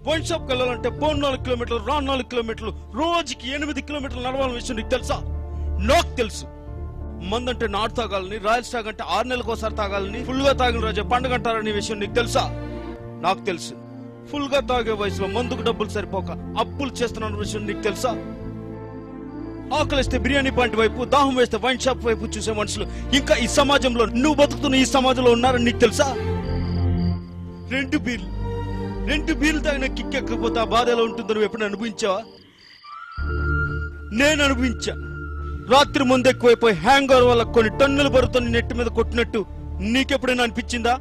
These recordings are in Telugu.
వైన్ షాప్కి వెళ్ళాలంటే పోను 4 కిలోమీటర్లు, రాను 4 కిలోమీటర్లు, రోజుకి 8 కిలోమీటర్లు నడవాలని విషయం నీకు తెలుసా? నాకు తెలుసు. మందంటే నాటు తాగాలని, రాయల్ స్టాగ్ అంటే 6 నెలలకు ఒకసారి తాగాలని, ఫుల్ గా తాగిన రోజే పండుగ అంటారనే విషయం నీకు తెలుసా? నాకు తెలుసు. ఫుల్ గా తాగే వయసులో మందుకు డబ్బులు సరిపోక అప్పులు చేస్తున్న విషయం నీకు తెలుసా? ఆకలిస్తే బిర్యానీ పాయింట్ వైపు, దాహం వేస్తే వైన్ షాప్ వైపు చూసే మనుషులు ఇంకా ఈ సమాజంలో, నువ్వు బతుకుతున్న ఈ సమాజంలో ఉన్నారని నీకు తెలుసా? 2 బీర్లు తాగిన కిక్ ఎక్కకపోతే ఆ బాధ ఎలా ఉంటుందో నువ్వు ఎప్పుడు అనుభవించావా? నేను అనుభవించా. రాత్రి ముందు ఎక్కువైపోయి హ్యాంగ్ ఓవర్ వల్ల కొన్ని టన్నుల బరువుతో నెట్టి మీద కొట్టినట్టు నీకెప్పుడైనా అనిపించిందా?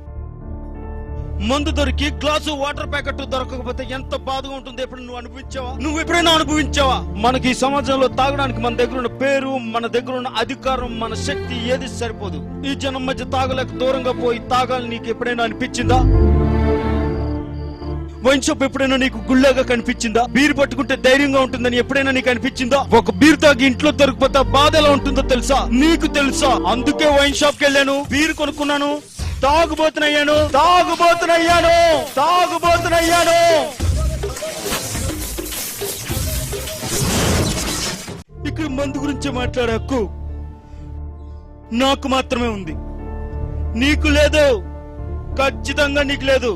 మందు దొరికి గ్లాసు వాటర్ ప్యాకెట్ దొరకకపోతే ఎంత బాధగా ఉంటుంది ఎప్పుడు నువ్వు అనుభవించావా? నువ్వు ఎప్పుడైనా అనుభవించావా? మనకి ఈ సమాజంలో తాగడానికి మన దగ్గర ఉన్న పేరు, మన దగ్గర ఉన్న అధికారం, మన శక్తి ఏది సరిపోదు. ఈ జనం మధ్య తాగలేక దూరంగా పోయి తాగాలని నీకు ఎప్పుడైనా అనిపించిందా? వైన్ షాప్ ఎప్పుడైనా నీకు గుళ్ళగా కనిపించిందా? బీర్ పట్టుకుంటే ధైర్యంగా ఉంటుందని ఎప్పుడైనా నీకు అనిపించిందా? ఒక బీర్ తాగి ఇంట్లో దొరికిపోతే బాధ ఎలా ఉంటుందో తెలుసా? నీకు తెలుసా? అందుకే వైన్ షాప్ కి వెళ్ళాను, బీర్ కొనుక్కున్నాను, తాగుబోతునయ్యాను. ఇక్కడ మందు గురించి మాట్లాడే హక్కు నాకు మాత్రమే ఉంది. నీకు లేదు, ఖచ్చితంగా నీకు లేదు.